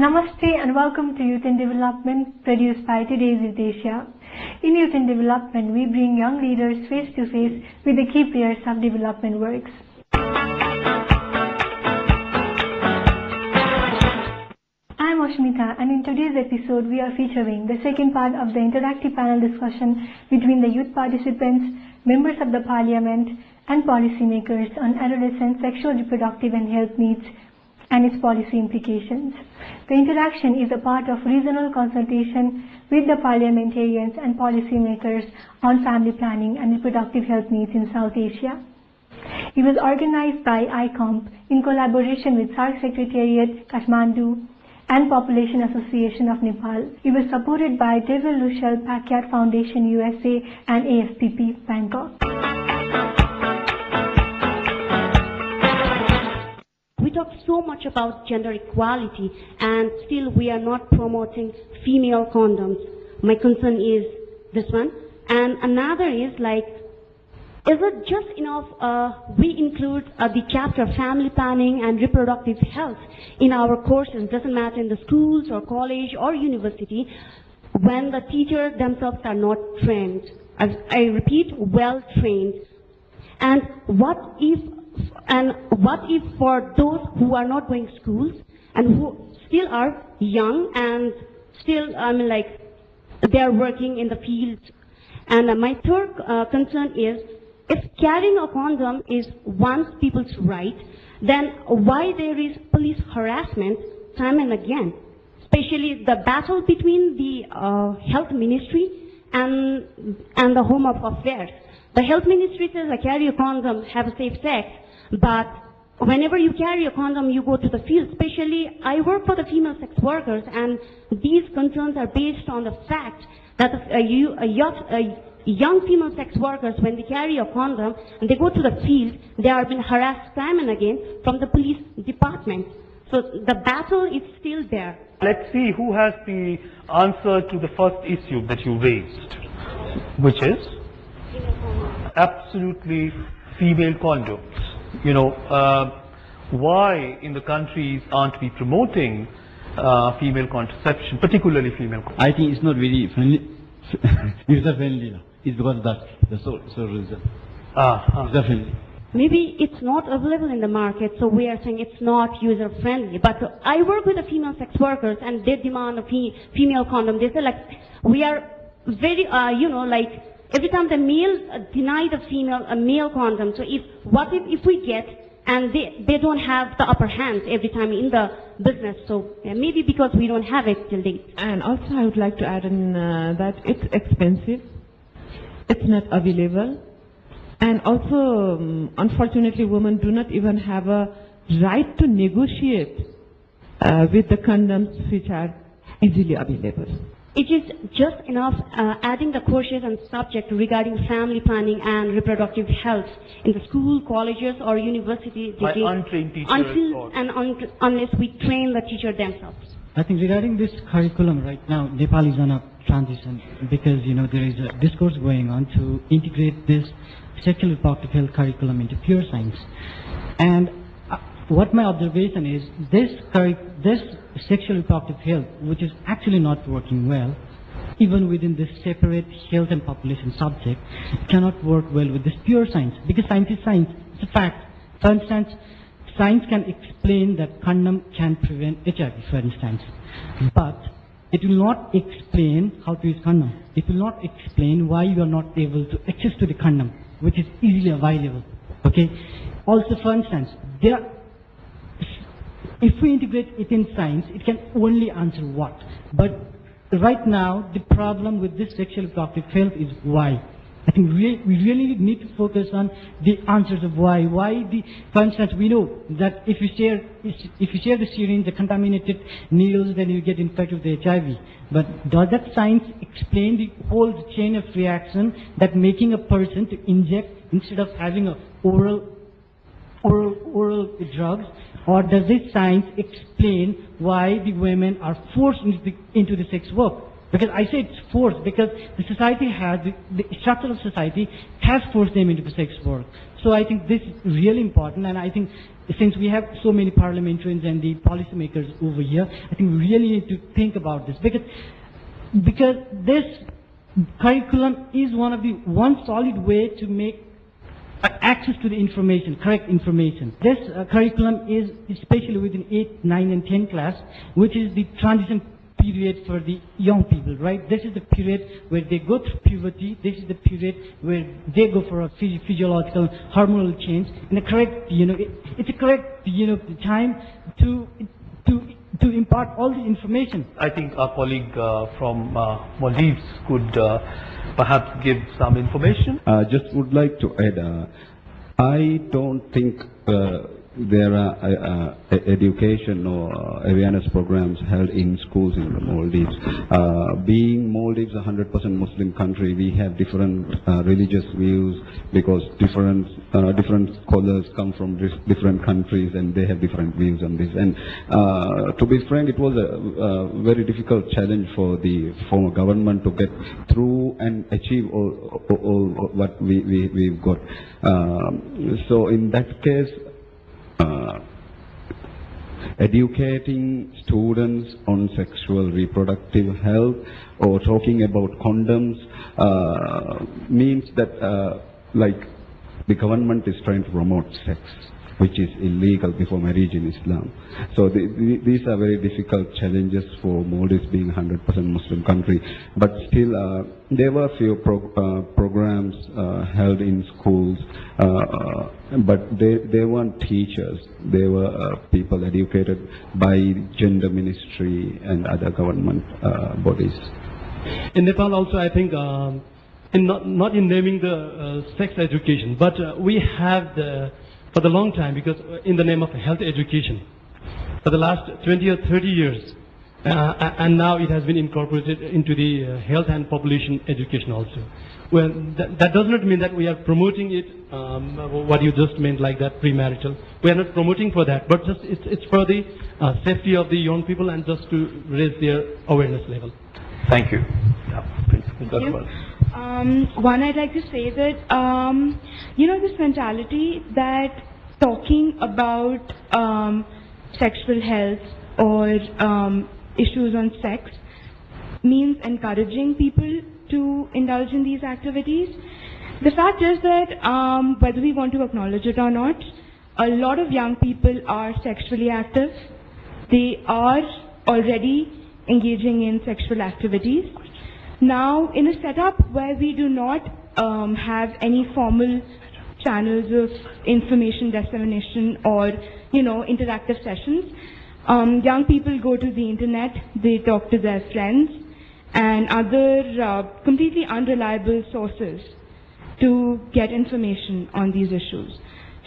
Namaste and welcome to Youth in Development, produced by Today's Youth Asia. In Youth in Development, we bring young leaders face to face with the key players of development works. I'm Ashmita, and in today's episode, we are featuring the second part of the interactive panel discussion between the youth participants, members of the Parliament, and policymakers on adolescent sexual, reproductive, and health needs and its policy implications. The interaction is a part of regional consultation with the parliamentarians and policymakers on family planning and reproductive health needs in South Asia. It was organized by ICOMP in collaboration with SAARC Secretariat, Kathmandu, and Population Association of Nepal. It was supported by Devil Lushal Pakyat Foundation USA and AFPP Bangkok. We talk so much about gender equality, and still we are not promoting female condoms. My concern is this one. And another is like, is it just enough we include the chapter family planning and reproductive health in our courses? Doesn't matter in the schools or college or university, when the teachers themselves are not trained. As I repeat, well trained. And what if for those who are not going to schools and who still are young and still, they are working in the field? And my third concern is, if carrying a condom is one's people's right, then why there is police harassment time and again? Especially the battle between the health ministry and the Home Affairs. The health ministry says, carry a condom, have a safe sex, but whenever you carry a condom, you go to the field. Especially, I work for the female sex workers, and these concerns are based on the fact that young female sex workers, when they carry a condom and they go to the field, they are being harassed time and again from the police department. So the battle is still there. Let's see who has the answer to the first issue that you raised, which is absolutely female condoms. Why in the countries aren't we promoting female contraception, particularly female contraception? I think it's not very friendly. User-friendly. It's because of that. The sole reason. User-friendly. Maybe it's not available in the market, so we are saying it's not user-friendly. But I work with the female sex workers, and they demand a female condom. They say, we are very, every time the male deny the female a male condom. So what if we get, and they don't have the upper hand every time in the business. So maybe because we don't have it till date. And also I would like to add in that it's expensive, it's not available, and also unfortunately women do not even have a right to negotiate with the condoms which are easily available. It is just enough adding the courses and subject regarding family planning and reproductive health in the school, colleges, or university. By untrained teachers. Unless we train the teacher themselves. I think regarding this curriculum right now, Nepal is on a transition because, there is a discourse going on to integrate this sexual reproductive health curriculum into pure science. And what my observation is, this sexual reproductive health, which is actually not working well, even within this separate health and population subject, cannot work well with this pure science, because science is science. It's a fact. For instance, science can explain that condom can prevent HIV, for instance, but it will not explain how to use condom. It will not explain why you are not able to access to the condom, which is easily available. Okay. Also, for instance, if we integrate it in science, it can only answer what. But right now, the problem with this sexual reproductive health is why. I think we really need to focus on the answers of why. For instance, we know that if you share the syringe, the contaminated needles, then you get infected with HIV. But does that science explain the whole chain of reaction that making a person to inject instead of having a oral drugs? Or does this science explain why the women are forced into the sex work? Because I say it's forced because the society has, the structure of society has forced them into the sex work. So I think this is really important, and I think since we have so many parliamentarians and the policymakers over here, I think we really need to think about this, because this curriculum is one solid way to make access to the information, correct information. This curriculum is especially within 8, 9 and 10 class, which is the transition period for the young people, right? This is the period where they go through puberty. This is the period where they go for a physiological, hormonal change. And the correct, it's a correct, time to impart all the information. I think our colleague from Maldives could perhaps give some information. Just would like to add, I don't think there are education or awareness programs held in schools in the Maldives. Being Maldives a 100% Muslim country, we have different religious views, because different scholars come from different countries and they have different views on this. And to be frank, it was a very difficult challenge for the former government to get through and achieve all what we've got. So in that case, educating students on sexual reproductive health or talking about condoms means that like the government is trying to promote sex, which is illegal before marriage in Islam. So these are very difficult challenges for Maldives being a 100% Muslim country. But still, there were a few programs held in schools, but they weren't teachers. They were people educated by gender ministry and other government bodies. In Nepal also, I think, not in naming the sex education, but we have for the long time, because in the name of health education, for the last 20 or 30 years, and now it has been incorporated into the health and population education also. Well, that does not mean that we are promoting it, what you just meant like that, premarital. We are not promoting for that, but just it's for the safety of the young people and just to raise their awareness level. Thank you. Thank you. One, I'd like to say that, this mentality that talking about sexual health or issues on sex means encouraging people to indulge in these activities. The fact is that whether we want to acknowledge it or not, a lot of young people are sexually active. They are already engaging in sexual activities. Now, in a setup where we do not have any formal channels of information dissemination or, interactive sessions, young people go to the internet, they talk to their friends and other completely unreliable sources to get information on these issues.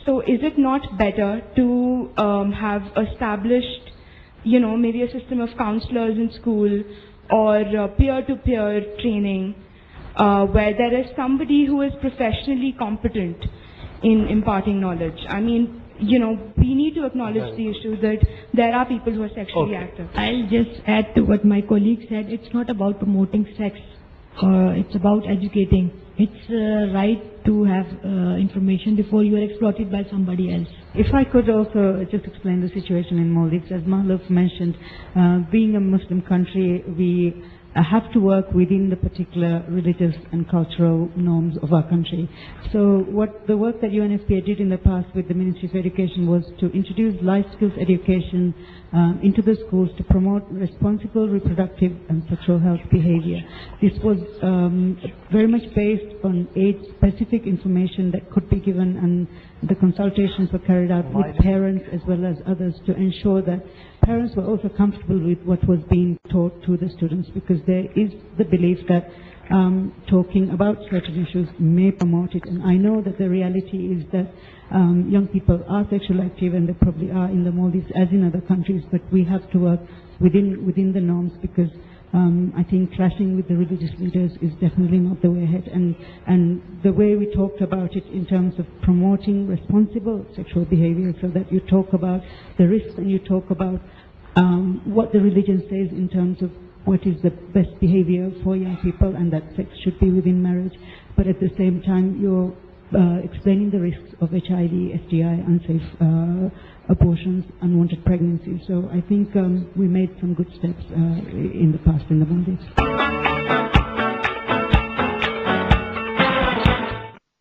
So is it not better to have established, maybe a system of counselors in school or peer-to-peer training where there is somebody who is professionally competent in imparting knowledge? I mean, we need to acknowledge the issue that there are people who are sexually active. I'll just add to what my colleague said. It's not about promoting sex. It's about educating. It's right to have information before you are exploited by somebody else. If I could also just explain the situation in Maldives, as Mahluf mentioned, being a Muslim country, we have to work within the particular religious and cultural norms of our country. So the work that UNFPA did in the past with the Ministry of Education was to introduce life skills education into the schools to promote responsible reproductive and sexual health behavior. This was very much based on age-specific information that could be given, and the consultations were carried out with parents as well as others to ensure that parents were also comfortable with what was being taught to the students, because there is the belief that talking about certain issues may promote it. And I know that the reality is that young people are sexually active, and they probably are in the Maldives as in other countries, but we have to work within the norms, because I think clashing with the religious leaders is definitely not the way ahead. And the way we talked about it in terms of promoting responsible sexual behavior, so that you talk about the risks and you talk about what the religion says in terms of what is the best behavior for young people, and that sex should be within marriage. But at the same time, you're explaining the risks of HIV, STI, unsafe abortions, unwanted pregnancies. So I think we made some good steps in the past in the Maldives.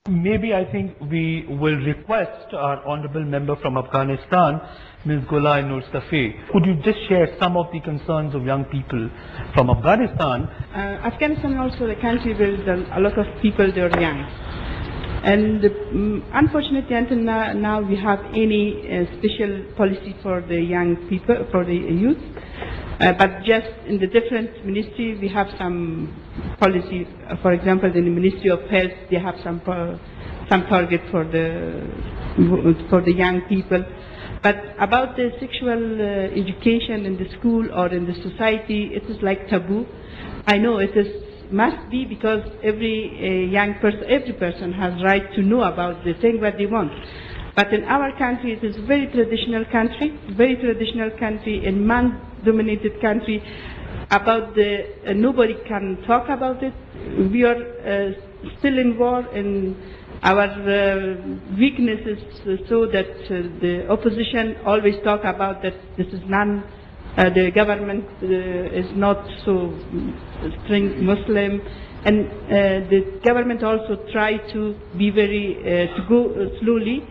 Maybe I think we will request our honorable member from Afghanistan, Ms. Gulai Nur Safi. Could you just share some of the concerns of young people from Afghanistan? Afghanistan also a country where a lot of people, they are young. And unfortunately, until now we have any special policy for the young people, for the youth. But just in the different ministry, we have some policy. For example, in the Ministry of Health, they have some target for the young people. But about the sexual education in the school or in the society, it is like taboo. I know it must be because every young person, every person has right to know about the thing that they want. But in our country, it is a very traditional country, a man-dominated country. About nobody can talk about it. We are still in war, and our weakness is so that the opposition always talk about that this is the government is not so strict Muslim, and the government also try to be to go slowly,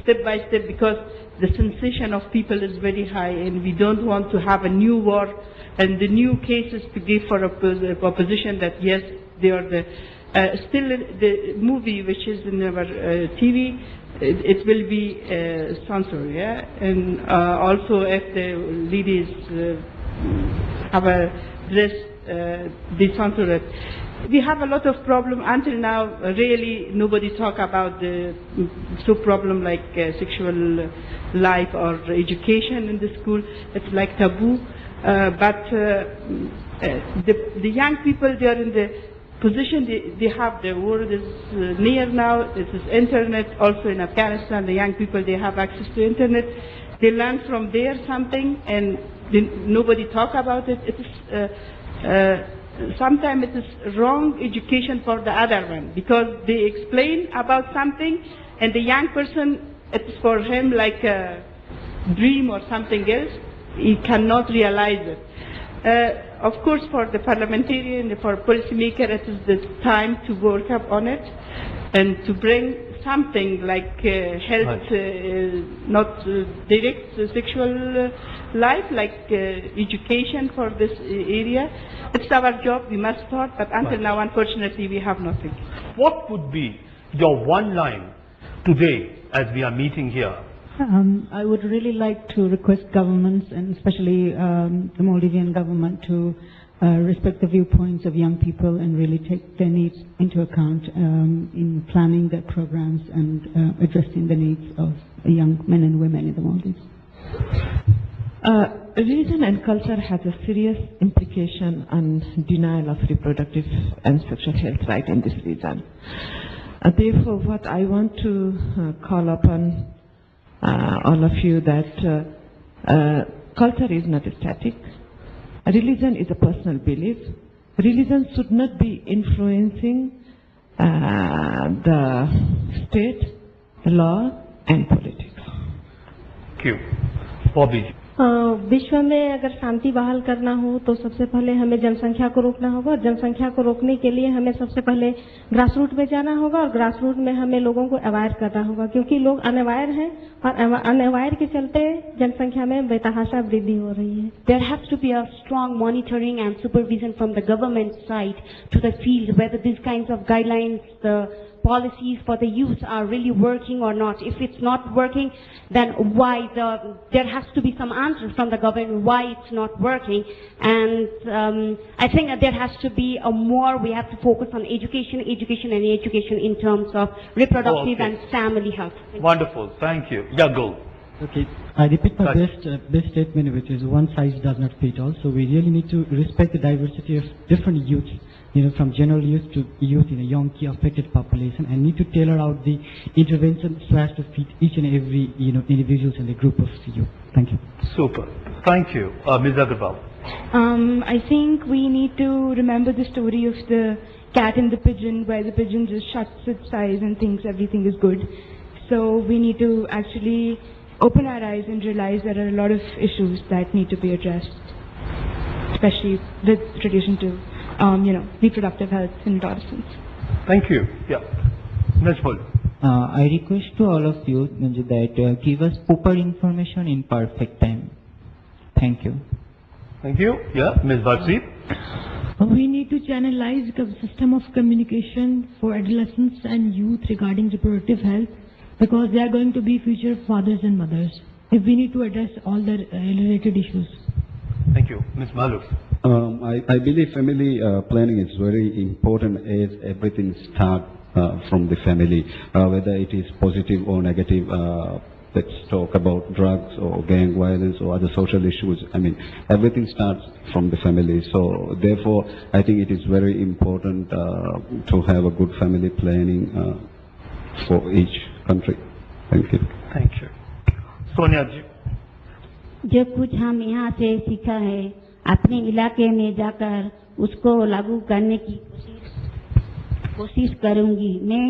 step by step, because the sensation of people is very high, and we don't want to have a new war and the new cases to give for opposition that yes, they are still the movie which is in our TV, it will be censored, yeah, and also if the ladies have a dress, they censor it. We have a lot of problem until now. Really, nobody talk about the problem like sexual life or education in the school. It's like taboo. But the young people, they are in the position. They have the world is near now. This is internet. Also in Afghanistan, the young people, they have access to internet. They learn from there something, and nobody talk about it. It is. Sometimes it is wrong education for the other one, because they explain about something and the young person, it's for him like a dream or something else. He cannot realize it. Of course, for the parliamentarian, for policymaker, it is the time to work up on it and to bring something like health, not direct sexual life, like education for this area. It's our job, we must start, but until now, unfortunately, we have nothing. What would be your one line today as we are meeting here? I would really like to request governments, and especially the Maldivian government, to respect the viewpoints of young people and really take their needs into account in planning their programs and addressing the needs of young men and women in the Maldives. Religion and culture has a serious implication on denial of reproductive and sexual health right in this region. Therefore, what I want to call upon all of you that culture is not static. Religion is a personal belief. Religion should not be influencing the state, law, and politics. Thank you. Bobby. विश्व में अगर शांति बहाल करना हो तो सबसे पहले हमें जनसंख्या को रोकना होगा, और जनसंख्या को रोकने के लिए हमें सबसे पहले ग्रास रूट में जाना होगा, और ग्रास रूट में हमें लोगों को अवेयर करना होगा, क्योंकि लोग अनअवेयर हैं और अनअवेयर के चलते जनसंख्या में बेतहाशा वृद्धि हो रही है. There has to be a strong monitoring and supervision from the government side to the field, whether these kinds of guidelines, the policies for the youth are really working or not. If it's not working, then why? There has to be some answers from the government why it's not working. And I think that there has to be we have to focus on education in terms of reproductive and family health. Wonderful, thank you. Yagul. Okay, I repeat my best statement, which is one size does not fit all. So we really need to respect the diversity of different youths, from general youth to youth in a young key affected population, and need to tailor out the intervention so as to fit each and every individuals in the group of youth. Thank you. Super. Thank you. Ms. Agarwal. I think we need to remember the story of the cat and the pigeon, where the pigeon just shuts its eyes and thinks everything is good. So we need to actually open our eyes and realize there are a lot of issues that need to be addressed, especially with relation to, reproductive health in adolescents. Thank you. Yeah. Ms. Bull. I request to all of you that give us proper information in perfect time. Thank you. Thank you. Yeah, Ms. Bharti. We need to channelize a system of communication for adolescents and youth regarding reproductive health, because they are going to be future fathers and mothers. If we need to address all the related issues. Thank you. Ms. Maluk. I believe family planning is very important, as everything starts from the family, whether it is positive or negative. Let's talk about drugs or gang violence or other social issues. I mean, everything starts from the family. So therefore, I think it is very important to have a good family planning for each country. Thank you. Thank you. Sonia ji. जो कुछ हम यहाँ से सीखा है, अपने इलाके में जाकर उसको लागू करने की कोशिश करूँगी। मैं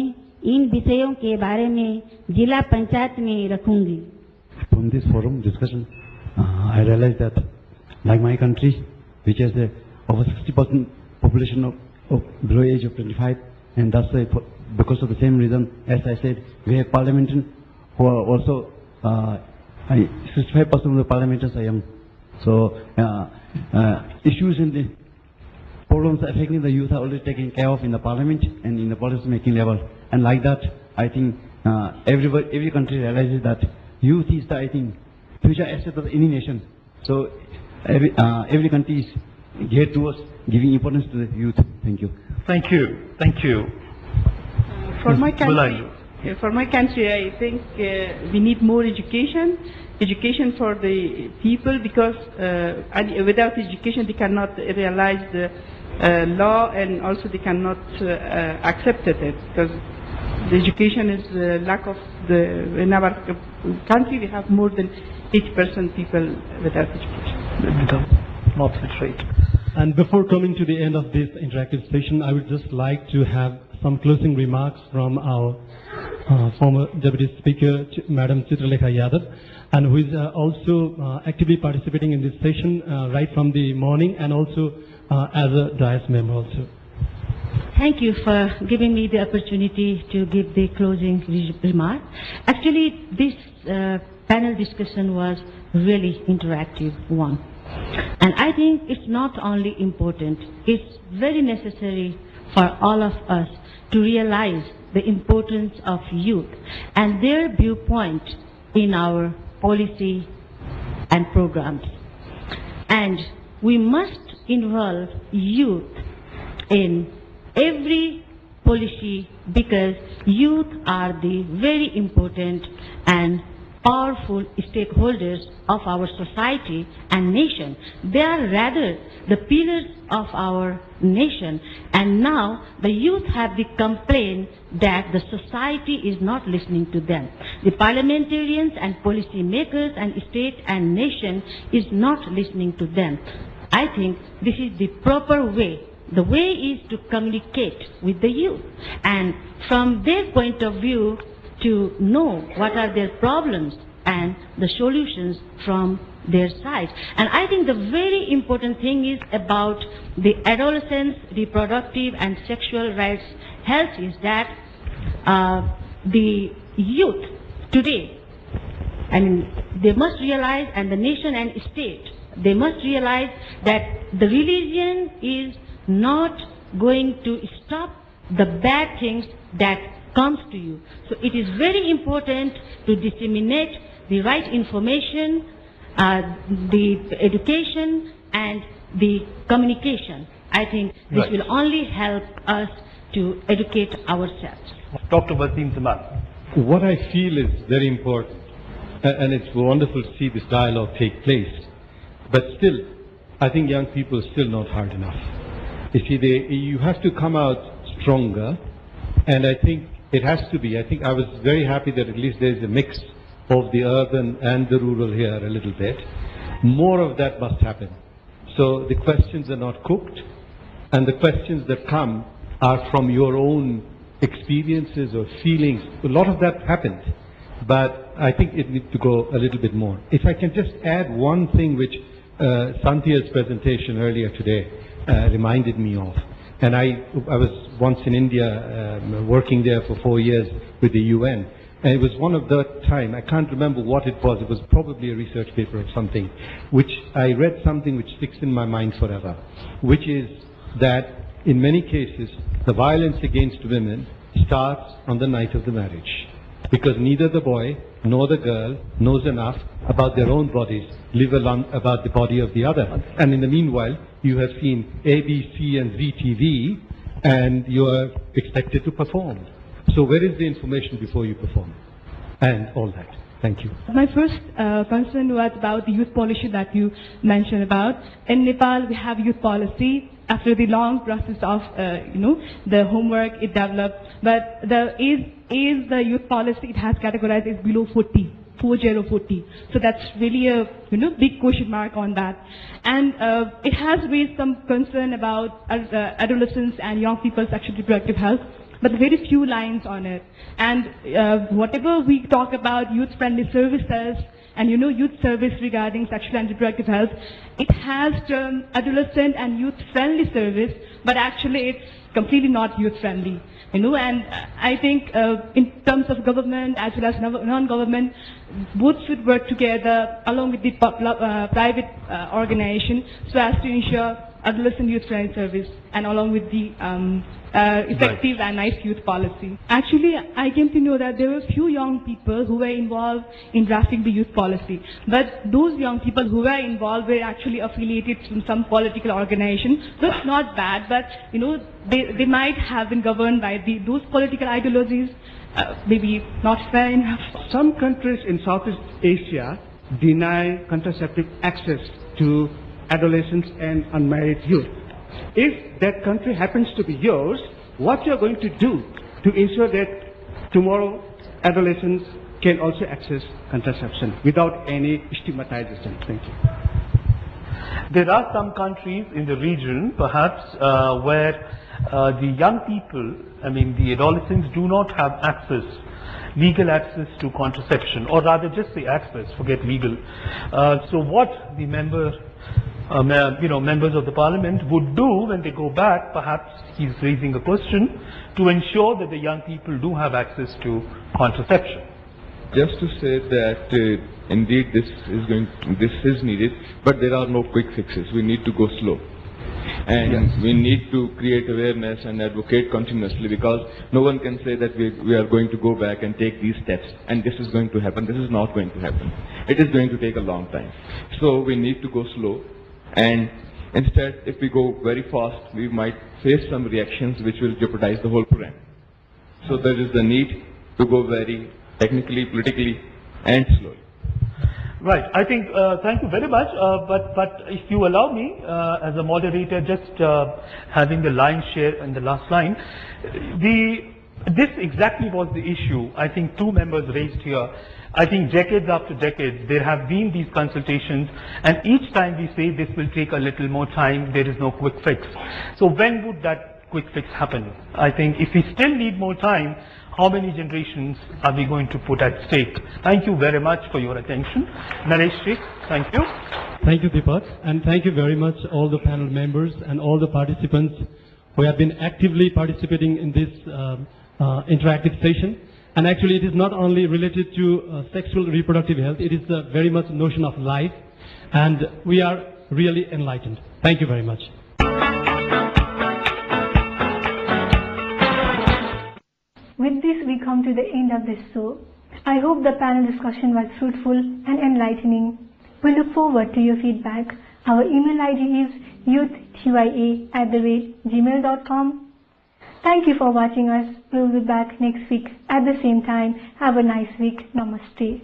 इन विषयों के बारे में जिला पंचायत में रखूँगी। From this forum discussion, I realized that, like my country, which has over 60% population of below age of 25, and thus because of the same reason, as I said, we have parliamentarians who are also 65% of the parliamentarians are young. So issues and the problems affecting the youth are already taken care of in the parliament and in the policy making level. And like that, I think every country realizes that youth is the, I think, future asset of any nation. So every country is geared towards giving importance to the youth. Thank you. Thank you. Thank you. For my country, I think we need more education for the people, because without education they cannot realize the law, and also they cannot accept it, because the education is lack of in our country we have more than 80% people without education. Not literate. And before coming to the end of this interactive session, I would just like to have some closing remarks from our former Deputy Speaker, Madam Chitralekha Yadav, and who is also actively participating in this session right from the morning, and also as a dais member also. Thank you for giving me the opportunity to give the closing remark. Actually, this panel discussion was really interactive one. And I think it's not only important, it's very necessary for all of us to realize the importance of youth and their viewpoint in our policy and programs. And we must involve youth in every policy, because youth are the very important and powerful stakeholders of our society and nation. They are rather the pillars of our nation, and now the youth have the complaint that the society is not listening to them. The parliamentarians and policy makers and state and nation is not listening to them. I think this is the proper way. The way is to communicate with the youth, and from their point of view to know what are their problems and the solutions from their side. And I think the very important thing is about the adolescents' reproductive and sexual rights health is that the youth today, they must realize, and the nation and state, they must realize that the religion is not going to stop the bad things that comes to you. So it is very important to disseminate the right information, the education and the communication. I think this will only help us to educate ourselves. Dr. Wasim Zaman. What I feel is very important, and it's wonderful to see this dialogue take place, but still, I think young people are still not hard enough. You see, you have to come out stronger, and I think it has to be. I think I was very happy that at least there is a mix of the urban and the rural here a little bit. More of that must happen. So the questions are not cooked, and the questions that come are from your own experiences or feelings. A lot of that happened, but I think it needs to go a little bit more. If I can just add one thing which Santhia's presentation earlier today reminded me of. And I was once in India working there for 4 years with the UN. And it was one of the time, I can't remember what it was probably a research paper or something, which I read something which sticks in my mind forever, which is that in many cases, the violence against women starts on the night of the marriage. Because neither the boy nor the girl knows enough about their own bodies, live along about the body of the other. And in the meanwhile, you have seen A, B, C, and Z TV, and you are expected to perform. So where is the information before you perform? And all that. Thank you. My first concern was about the youth policy that you mentioned about. In Nepal, we have youth policy. After the long process of, the homework it developed, but the the youth policy it has categorized as below 40. So that's really a big question mark on that, and it has raised some concern about adolescents and young people's sexual reproductive health, but very few lines on it. And whatever we talk about youth-friendly services and youth service regarding sexual and reproductive health, it has term adolescent and youth-friendly service, but actually it's completely not youth-friendly. And I think in terms of government as well as non-government, both should work together along with the private organization so as to ensure adolescent youth-friendly service and along with the effective and nice youth policy. Actually, I came to know that there were few young people who were involved in drafting the youth policy. But those young people who were involved were actually affiliated to some political organization. So it's not bad, but they might have been governed by those political ideologies. Maybe not fair enough. Some countries in Southeast Asia deny contraceptive access to adolescents and unmarried youth. If that country happens to be yours, what you're going to do to ensure that tomorrow adolescents can also access contraception without any stigmatization? Thank you. There are some countries in the region, perhaps, where the young people, the adolescents do not have legal access to contraception, or rather just the access, forget legal. So what the members of the parliament would do when they go back, perhaps he's raising a question, to ensure that the young people do have access to contraception. Just to say that indeed this is needed, but there are no quick fixes. We need to go slow. And we need to create awareness and advocate continuously, because no one can say that we are going to go back and take these steps and this is going to happen. This is not going to happen. It is going to take a long time. So we need to go slow. And instead, if we go very fast, we might face some reactions which will jeopardize the whole program. So there is the need to go very technically, politically, and slowly. Right. I think, thank you very much. But if you allow me, as a moderator, just having the line share in the last line, this exactly was the issue. I think two members raised here. I think decades after decades, there have been these consultations, and each time we say this will take a little more time, there is no quick fix. So when would that quick fix happen? I think if we still need more time, how many generations are we going to put at stake? Thank you very much for your attention. Nareshji, thank you. Thank you, Deepak, and thank you very much all the panel members and all the participants who have been actively participating in this interactive session. And actually, it is not only related to sexual reproductive health, it is very much a notion of life, and we are really enlightened. Thank you very much. With this, we come to the end of this show. I hope the panel discussion was fruitful and enlightening. We look forward to your feedback. Our email ID is youthtya@gmail.com. Thank you for watching us. We'll be back next week at the same time. Have a nice week. Namaste.